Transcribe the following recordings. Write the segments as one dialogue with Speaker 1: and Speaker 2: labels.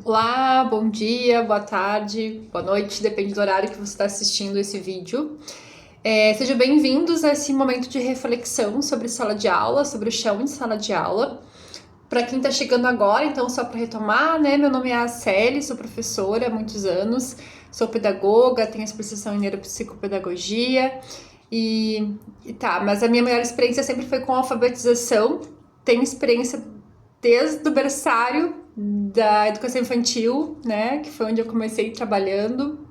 Speaker 1: Olá, bom dia, boa tarde, boa noite, depende do horário que você está assistindo esse vídeo. Sejam bem-vindos a esse momento de reflexão sobre sala de aula, sobre o chão de sala de aula. Para quem está chegando agora, então só para retomar, né? Meu nome é Aceli, sou professora há muitos anos, sou pedagoga, tenho especialização em neuropsicopedagogia mas a minha maior experiência sempre foi com alfabetização. Tenho experiência desde o berçário da educação infantil, né, que foi onde eu comecei trabalhando,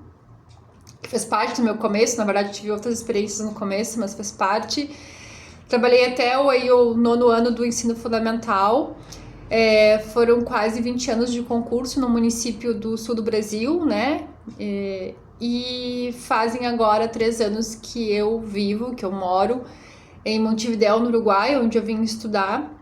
Speaker 1: que fez parte do meu começo. Na verdade, tive outras experiências no começo, mas fez parte. Trabalhei até o nono ano do ensino fundamental. Foram quase 20 anos de concurso no município do sul do Brasil, né? E fazem agora 3 anos que eu moro em Montevidéu, no Uruguai, onde eu vim estudar.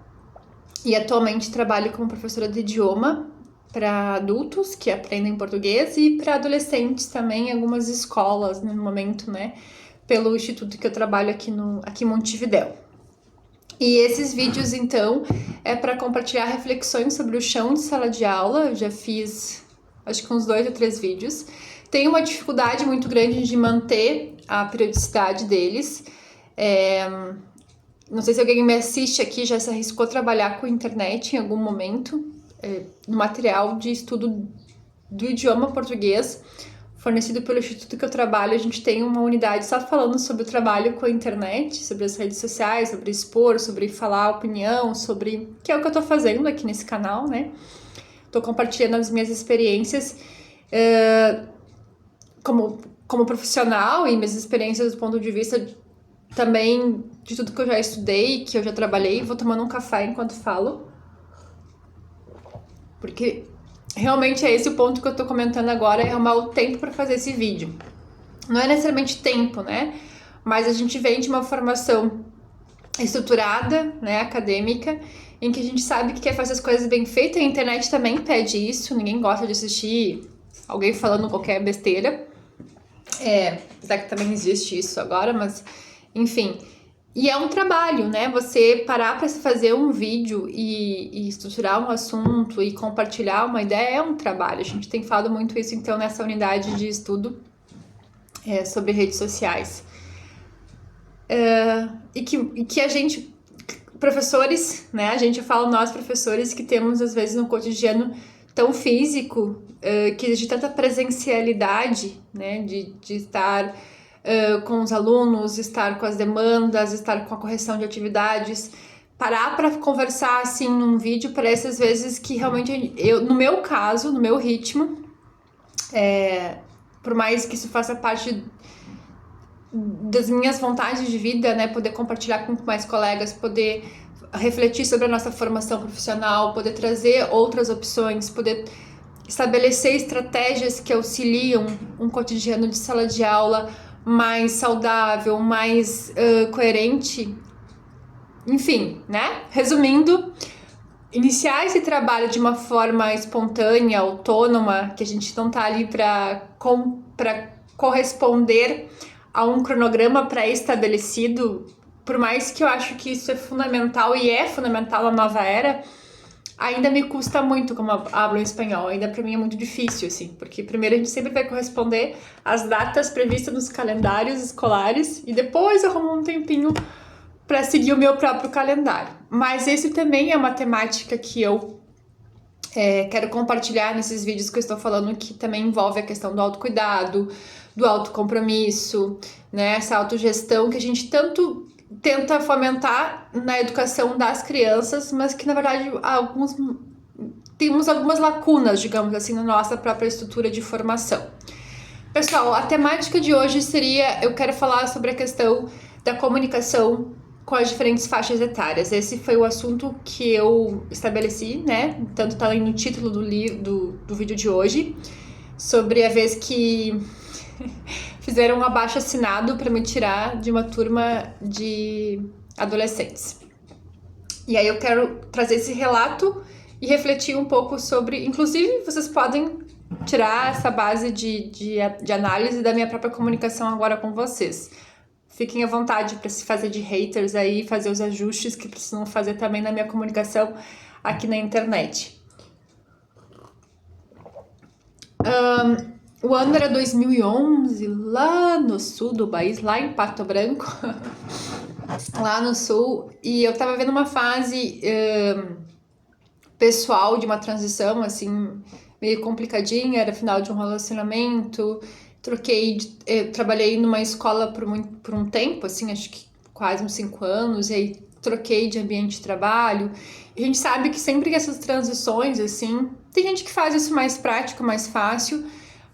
Speaker 1: E atualmente trabalho como professora de idioma para adultos que aprendem português e para adolescentes também em algumas escolas no momento, né? Pelo instituto que eu trabalho aqui em Montevidéu. E esses vídeos, então, é para compartilhar reflexões sobre o chão de sala de aula. Eu já fiz, acho que uns 2 ou 3 vídeos. Tenho uma dificuldade muito grande de manter a periodicidade deles. Não sei se alguém me assiste aqui já se arriscou a trabalhar com internet em algum momento, no material de estudo do idioma português, fornecido pelo instituto que eu trabalho. A gente tem uma unidade só falando sobre o trabalho com a internet, sobre as redes sociais, sobre expor, sobre falar opinião, que é o que eu tô fazendo aqui nesse canal, né? Tô compartilhando as minhas experiências como profissional e minhas experiências do ponto de vista também de tudo que eu já estudei, que eu já trabalhei. Vou tomando um café enquanto falo, porque realmente é esse o ponto que eu tô comentando agora, é arrumar o tempo para fazer esse vídeo. Não é necessariamente tempo, né? Mas a gente vem de uma formação estruturada, né, acadêmica, em que a gente sabe que quer fazer as coisas bem feitas. A internet também pede isso, ninguém gosta de assistir alguém falando qualquer besteira. Apesar que também existe isso agora, mas enfim. E é um trabalho, né? Você parar para fazer um vídeo e estruturar um assunto e compartilhar uma ideia é um trabalho. A gente tem falado muito isso, então, nessa unidade de estudo sobre redes sociais. E que a gente, professores, né? A gente fala, nós professores, que temos às vezes no cotidiano tão físico, que exige tanta presencialidade, né? De estar com os alunos, estar com as demandas, estar com a correção de atividades. Parar para conversar assim num vídeo parece às vezes que realmente no meu caso, no meu ritmo, por mais que isso faça parte das minhas vontades de vida, né, poder compartilhar com mais colegas, poder refletir sobre a nossa formação profissional, poder trazer outras opções, poder estabelecer estratégias que auxiliam um cotidiano de sala de aula mais saudável, mais coerente. Enfim, né? Resumindo, iniciar esse trabalho de uma forma espontânea, autônoma, que a gente não tá ali para corresponder a um cronograma pré-estabelecido, por mais que eu acho que isso é fundamental e é fundamental na nova era, ainda me custa muito como hablo em espanhol. Ainda para mim é muito difícil, assim, porque primeiro a gente sempre vai corresponder às datas previstas nos calendários escolares e depois eu arrumo um tempinho para seguir o meu próprio calendário. Mas esse também é uma temática que eu quero compartilhar nesses vídeos que eu estou falando, que também envolve a questão do autocuidado, do autocompromisso, né? Essa autogestão que a gente tanto tenta fomentar na educação das crianças, mas que na verdade temos algumas lacunas, digamos assim, na nossa própria estrutura de formação. Pessoal, a temática de hoje eu quero falar sobre a questão da comunicação com as diferentes faixas etárias. Esse foi o assunto que eu estabeleci, né? Tanto tá aí no título do vídeo de hoje, sobre a vez que fizeram um abaixo-assinado para me tirar de uma turma de adolescentes. E aí eu quero trazer esse relato e refletir um pouco sobre... Inclusive, vocês podem tirar essa base de análise da minha própria comunicação agora com vocês. Fiquem à vontade para se fazer de haters aí, fazer os ajustes que precisam fazer também na minha comunicação aqui na internet. O ano era 2011, lá no sul do país, lá em Pato Branco, lá no sul, e eu tava vendo uma fase pessoal de uma transição, assim, meio complicadinha, era final de um relacionamento, trabalhei numa escola por um tempo, assim, acho que quase uns 5 anos, e aí troquei de ambiente de trabalho. E a gente sabe que sempre que essas transições, assim, tem gente que faz isso mais prático, mais fácil,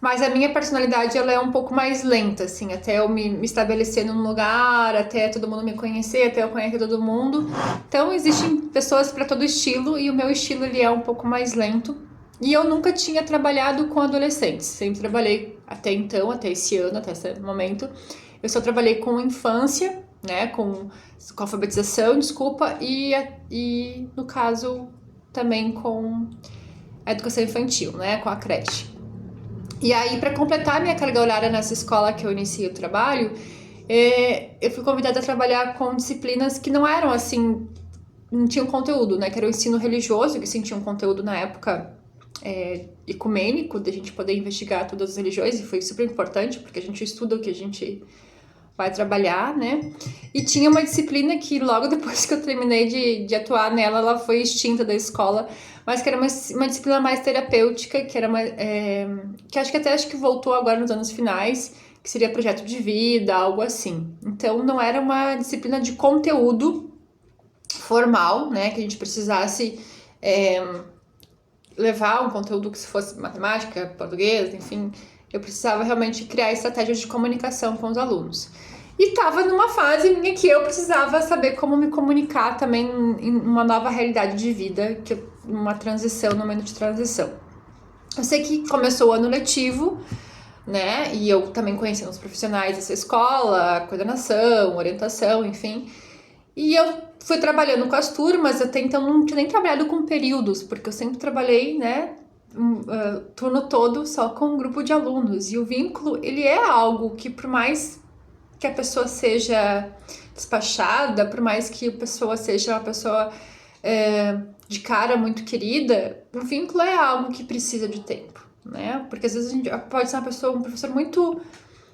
Speaker 1: mas a minha personalidade, ela é um pouco mais lenta, assim, até eu me estabelecer num lugar, até todo mundo me conhecer, até eu conhecer todo mundo. Então, existem pessoas para todo estilo e o meu estilo, ele é um pouco mais lento. E eu nunca tinha trabalhado com adolescentes, sempre trabalhei até então, até esse ano, até esse momento. Eu só trabalhei com infância, né, com alfabetização, desculpa, e no caso também com a educação infantil, né, com a creche. E aí, para completar minha carga horária nessa escola que eu iniciei o trabalho, eu fui convidada a trabalhar com disciplinas que não eram assim, não tinham conteúdo, né? Que era o ensino religioso, que sim tinha um conteúdo na época ecumênico, da gente poder investigar todas as religiões, e foi super importante, porque a gente estuda o que a gente vai trabalhar, né? E tinha uma disciplina que logo depois que eu terminei de atuar nela, ela foi extinta da escola, mas que era uma disciplina mais terapêutica, que era que acho que voltou agora nos anos finais, que seria projeto de vida, algo assim. Então não era uma disciplina de conteúdo formal, né? Que a gente precisasse levar um conteúdo que se fosse matemática, português, enfim, eu precisava realmente criar estratégias de comunicação com os alunos. E estava numa fase minha que eu precisava saber como me comunicar também em uma nova realidade de vida, uma transição, no momento de transição. Eu sei que começou o ano letivo, né? E eu também conhecendo os profissionais dessa escola, coordenação, orientação, enfim. E eu fui trabalhando com as turmas, até então não tinha nem trabalhado com períodos, porque eu sempre trabalhei, né, turno todo só com um grupo de alunos. E o vínculo, ele é algo que, por mais que a pessoa seja despachada, por mais que a pessoa seja uma pessoa de cara muito querida, o vínculo é algo que precisa de tempo, né? Porque às vezes a gente pode ser um professor muito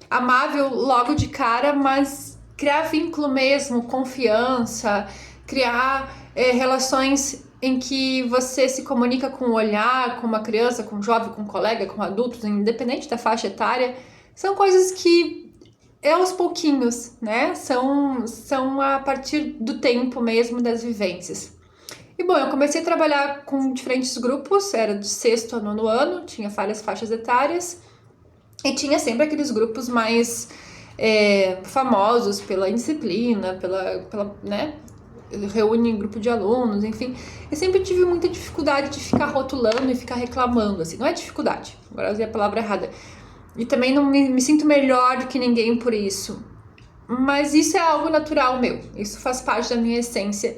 Speaker 1: amável logo de cara, mas criar vínculo mesmo, confiança, criar relações em que você se comunica com o olhar, com uma criança, com um jovem, com um colega, com adultos, independente da faixa etária, são coisas que aos pouquinhos, né? São a partir do tempo mesmo, das vivências. E bom, eu comecei a trabalhar com diferentes grupos, era de 6º a 9º ano, tinha várias faixas etárias, e tinha sempre aqueles grupos mais famosos pela indisciplina, né? Reúne grupo de alunos, enfim. Eu sempre tive muita dificuldade de ficar rotulando e ficar reclamando, assim. Não é dificuldade, agora eu usei a palavra errada. E também não me sinto melhor do que ninguém por isso. Mas isso é algo natural meu. Isso faz parte da minha essência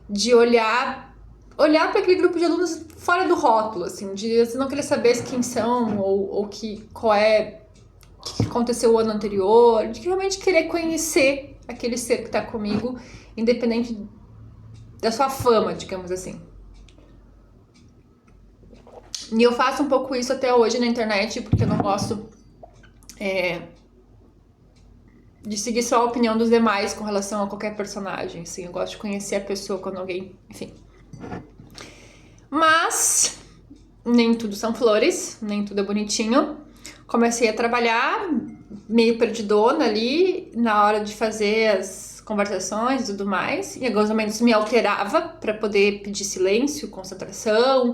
Speaker 1: de olhar para aquele grupo de alunos fora do rótulo, assim, de não querer saber quem são ou qual é o que aconteceu o ano anterior, de realmente querer conhecer aquele ser que está comigo, independente da sua fama, digamos assim. E eu faço um pouco isso até hoje na internet, porque eu não gosto de seguir só a opinião dos demais com relação a qualquer personagem, assim, eu gosto de conhecer a pessoa quando alguém, enfim. Mas nem tudo são flores, nem tudo é bonitinho. Comecei a trabalhar meio perdidona ali na hora de fazer as conversações e tudo mais. Em alguns momentos me alterava para poder pedir silêncio, concentração.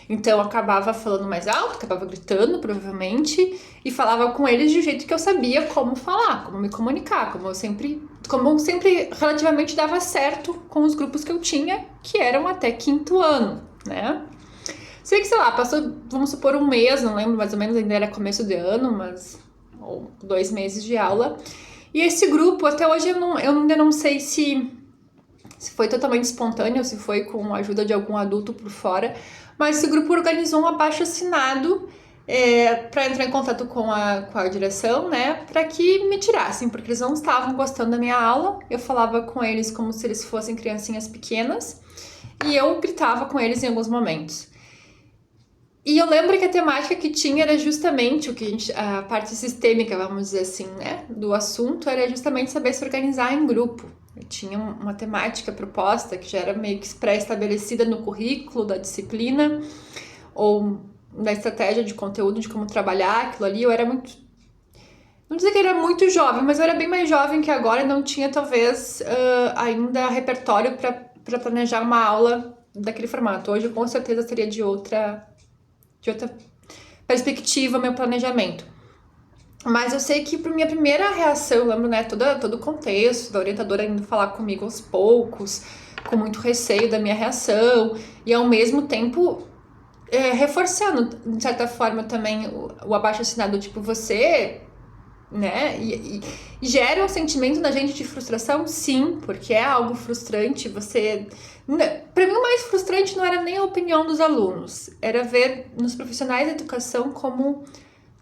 Speaker 1: Então eu acabava falando mais alto, acabava gritando provavelmente, e falava com eles de um jeito que eu sabia como falar, como me comunicar, como sempre relativamente dava certo com os grupos que eu tinha, que eram até 5º ano, né? Sei que, sei lá, passou, vamos supor, um mês, não lembro, mais ou menos, ainda era começo de ano, mas ou 2 meses de aula. E esse grupo, até hoje, eu ainda não sei se foi totalmente espontâneo, se foi com a ajuda de algum adulto por fora, mas esse grupo organizou um abaixo-assinado para entrar em contato com a direção, né, para que me tirassem, porque eles não estavam gostando da minha aula. Eu falava com eles como se eles fossem criancinhas pequenas, e eu gritava com eles em alguns momentos. E eu lembro que a temática que tinha era justamente a parte sistêmica, vamos dizer assim, né, do assunto era justamente saber se organizar em grupo. Eu tinha uma temática proposta que já era meio que pré-estabelecida no currículo da disciplina ou na estratégia de conteúdo de como trabalhar aquilo ali. Eu era muito, não dizer que era muito jovem, mas eu era bem mais jovem que agora e não tinha talvez ainda repertório para planejar uma aula daquele formato. Hoje com certeza seria de outra perspectiva, meu planejamento. Mas eu sei que, para minha primeira reação, eu lembro, né, todo o contexto da orientadora indo falar comigo aos poucos, com muito receio da minha reação, e ao mesmo tempo reforçando, de certa forma, também o abaixo-assinado, tipo, você, né, e gera um sentimento na gente de frustração, sim, porque é algo frustrante, Para mim, o mais frustrante não era nem a opinião dos alunos, era ver nos profissionais da educação como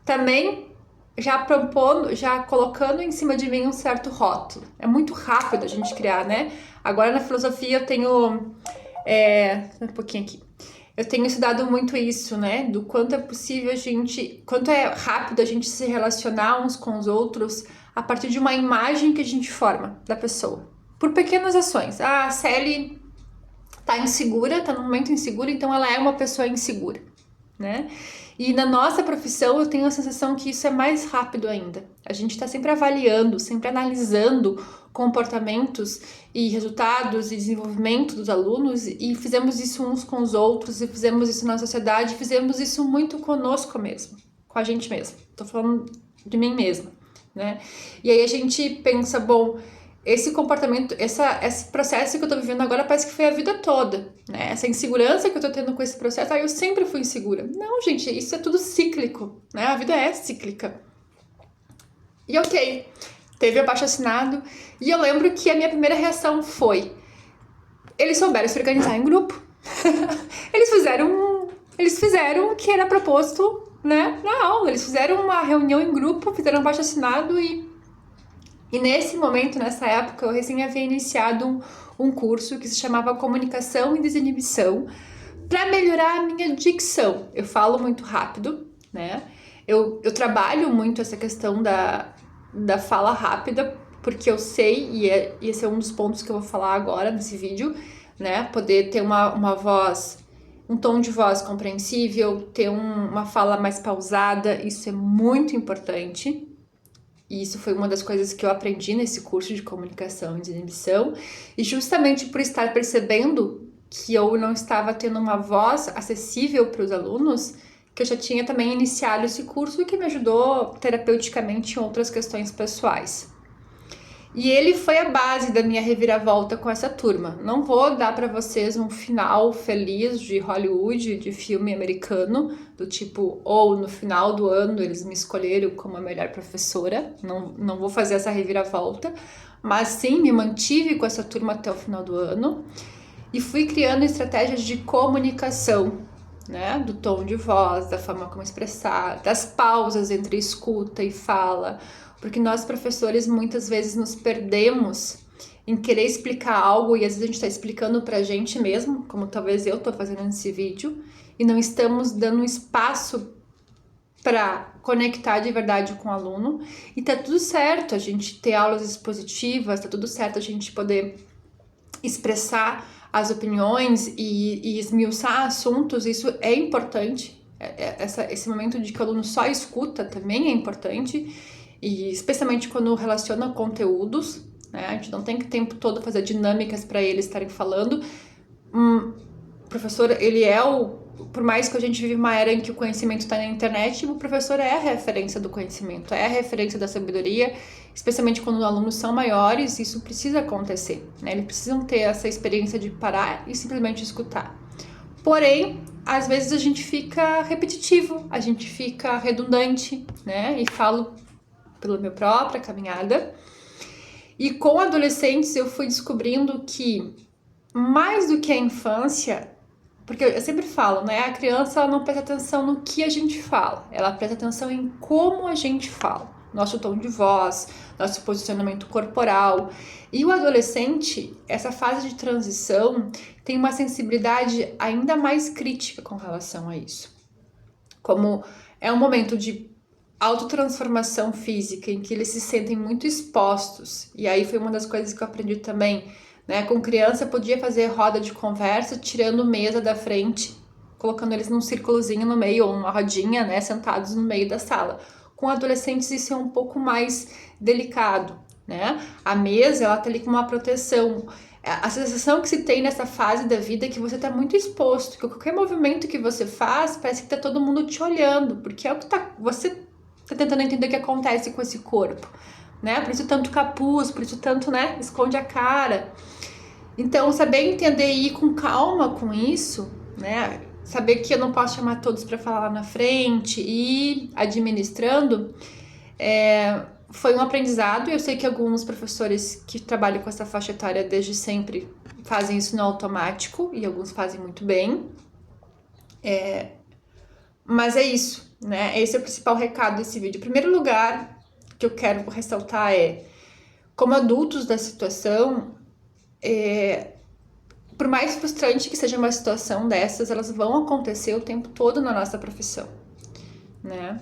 Speaker 1: também já colocando em cima de mim um certo rótulo. É muito rápido a gente criar, né? Agora na filosofia eu tenho. Um pouquinho aqui. Eu tenho estudado muito isso, né? Do quanto é possível quanto é rápido a gente se relacionar uns com os outros a partir de uma imagem que a gente forma da pessoa. Por pequenas ações. Ah, a Sally tá insegura, tá num momento inseguro, então ela é uma pessoa insegura, né? E na nossa profissão eu tenho a sensação que isso é mais rápido ainda. A gente está sempre avaliando, sempre analisando comportamentos e resultados e desenvolvimento dos alunos, e fizemos isso uns com os outros, e fizemos isso na sociedade, fizemos isso muito conosco mesmo, com a gente mesmo. Tô falando de mim mesma, né? E aí a gente pensa, bom, esse comportamento, esse processo que eu tô vivendo agora parece que foi a vida toda, né? Essa insegurança que eu tô tendo com esse processo, eu sempre fui insegura. Não, gente, isso é tudo cíclico, né? A vida é cíclica. E ok, teve abaixo-assinado, e eu lembro que a minha primeira reação foi: eles souberam se organizar em grupo. Eles fizeram o que era proposto, né, na aula. Eles fizeram uma reunião em grupo, fizeram abaixo-assinado e nesse momento, nessa época, eu recém havia iniciado um curso que se chamava Comunicação e Desinibição para melhorar a minha dicção. Eu falo muito rápido, né? Eu trabalho muito essa questão da fala rápida, porque eu sei, e esse é um dos pontos que eu vou falar agora nesse vídeo, né? Poder ter uma voz, um tom de voz compreensível, ter uma fala mais pausada, isso é muito importante. E isso foi uma das coisas que eu aprendi nesse curso de comunicação e desinibição. E justamente por estar percebendo que eu não estava tendo uma voz acessível para os alunos, que eu já tinha também iniciado esse curso e que me ajudou terapeuticamente em outras questões pessoais. E ele foi a base da minha reviravolta com essa turma. Não vou dar para vocês um final feliz de Hollywood, de filme americano, do tipo, ou no final do ano eles me escolheram como a melhor professora. Não vou fazer essa reviravolta, mas sim me mantive com essa turma até o final do ano e fui criando estratégias de comunicação, né? Do tom de voz, da forma como expressar, das pausas entre escuta e fala. Porque nós, professores, muitas vezes nos perdemos em querer explicar algo e às vezes a gente está explicando pra gente mesmo, como talvez eu tô fazendo nesse vídeo, e não estamos dando espaço para conectar de verdade com o aluno. E tá tudo certo a gente ter aulas expositivas, tá tudo certo a gente poder expressar as opiniões e esmiuçar assuntos, isso é importante. Esse momento de que o aluno só escuta também é importante. E especialmente quando relaciona conteúdos, né? A gente não tem que o tempo todo fazer dinâmicas para eles estarem falando. O professor, ele é por mais que a gente vive uma era em que o conhecimento está na internet, o professor é a referência do conhecimento, é a referência da sabedoria, especialmente quando os alunos são maiores, isso precisa acontecer, né? Eles precisam ter essa experiência de parar e simplesmente escutar. Porém, às vezes a gente fica repetitivo, a gente fica redundante, né? E falo pela minha própria caminhada. E com adolescentes eu fui descobrindo que, mais do que a infância, porque eu sempre falo, né? A criança ela não presta atenção no que a gente fala, ela presta atenção em como a gente fala, nosso tom de voz, nosso posicionamento corporal. E o adolescente, essa fase de transição, tem uma sensibilidade ainda mais crítica com relação a isso. como é um momento de autotransformação física, em que eles se sentem muito expostos. E aí foi uma das coisas que eu aprendi também, né? Com criança eu podia fazer roda de conversa, tirando mesa da frente, colocando eles num círculozinho no meio, ou uma rodinha, né? Sentados no meio da sala. Com adolescentes isso é um pouco mais delicado, né? A mesa, ela tá ali com uma proteção. A sensação que se tem nessa fase da vida é que você tá muito exposto, que qualquer movimento que você faz, parece que tá todo mundo te olhando, porque é o que você tá tentando entender o que acontece com esse corpo, né? Por isso tanto capuz, por isso tanto, né, esconde a cara. Então, saber entender e ir com calma com isso, né? Saber que eu não posso chamar todos para falar lá na frente e ir administrando, foi um aprendizado. Eu sei que alguns professores que trabalham com essa faixa etária desde sempre fazem isso no automático e alguns fazem muito bem. Mas é isso, né? Esse é o principal recado desse vídeo. Em primeiro lugar, que eu quero ressaltar como adultos da situação, por mais frustrante que seja uma situação dessas, elas vão acontecer o tempo todo na nossa profissão, né?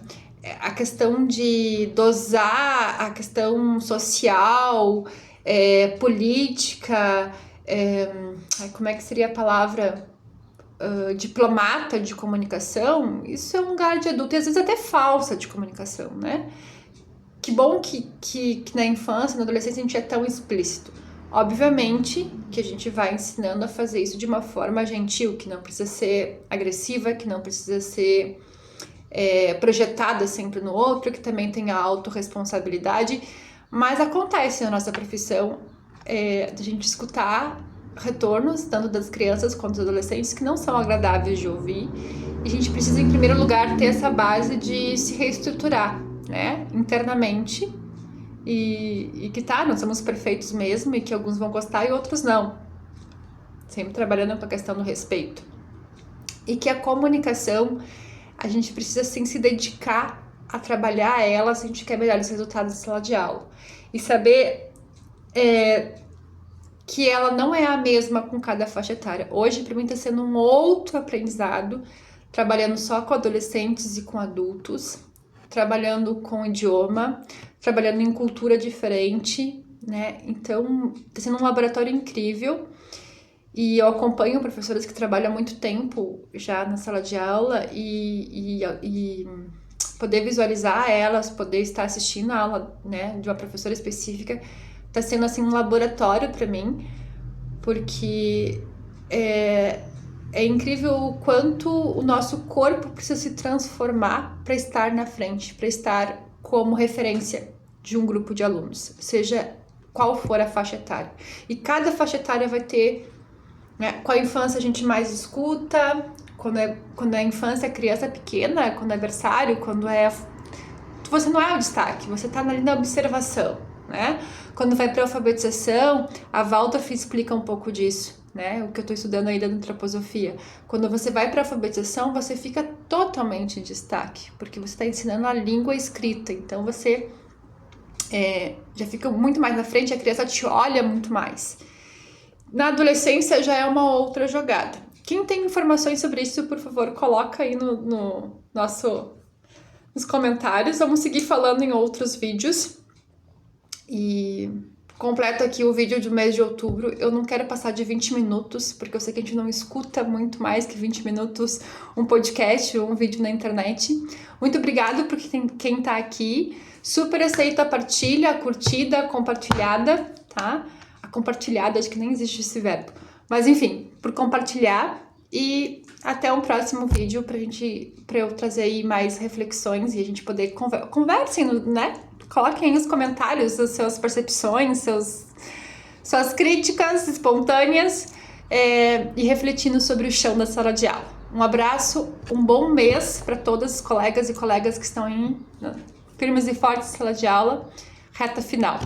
Speaker 1: A questão de dosar, a questão social, política, como é que seria a palavra? Diplomata de comunicação, isso é um lugar de adulto e às vezes até falsa de comunicação, né? Que bom que na infância, na adolescência, a gente é tão explícito. Obviamente que a gente vai ensinando a fazer isso de uma forma gentil, que não precisa ser agressiva, que não precisa ser projetada sempre no outro, que também tenha autorresponsabilidade, mas acontece na nossa profissão da gente escutar retornos, tanto das crianças quanto dos adolescentes, que não são agradáveis de ouvir, e a gente precisa, em primeiro lugar, ter essa base de se reestruturar, né, internamente, e que não somos perfeitos mesmo, e que alguns vão gostar e outros não, sempre trabalhando com a questão do respeito, e que a comunicação, a gente precisa sim se dedicar a trabalhar ela se a gente quer melhores resultados em sala de aula, e saber que ela não é a mesma com cada faixa etária. Hoje, para mim, está sendo um outro aprendizado, trabalhando só com adolescentes e com adultos, trabalhando com idioma, trabalhando em cultura diferente, né? Então, está sendo um laboratório incrível e eu acompanho professores que trabalham há muito tempo já na sala de aula e poder visualizar elas, poder estar assistindo a aula, né, de uma professora específica, tá sendo assim um laboratório para mim, porque é incrível o quanto o nosso corpo precisa se transformar para estar na frente, para estar como referência de um grupo de alunos, seja qual for a faixa etária. E cada faixa etária vai ter, né, com a infância a gente mais escuta, quando a infância, a criança pequena, quando é berçário, você não é o destaque, você tá ali na observação, né? Quando vai para a alfabetização, a Waldorf explica um pouco disso, né? O que eu estou estudando aí da antroposofia. Quando você vai para a alfabetização, você fica totalmente em destaque, porque você está ensinando a língua escrita, então você já fica muito mais na frente, a criança te olha muito mais. Na adolescência já é uma outra jogada. Quem tem informações sobre isso, por favor, coloca aí nos comentários. Vamos seguir falando em outros vídeos. E completo aqui o vídeo do mês de outubro. Eu não quero passar de 20 minutos, porque eu sei que a gente não escuta muito mais que 20 minutos um podcast ou um vídeo na internet. Muito obrigado por quem tá aqui. Super aceito a partilha, a curtida, a compartilhada, tá? A compartilhada, acho que nem existe esse verbo. Mas enfim, por compartilhar. E até um próximo vídeo pra eu trazer aí mais reflexões e a gente poder conversem, né? Coloquem aí nos comentários as suas percepções, suas críticas espontâneas e refletindo sobre o chão da sala de aula. Um abraço, um bom mês para todas as colegas e colegas que estão em firmes e fortes sala de aula, reta final.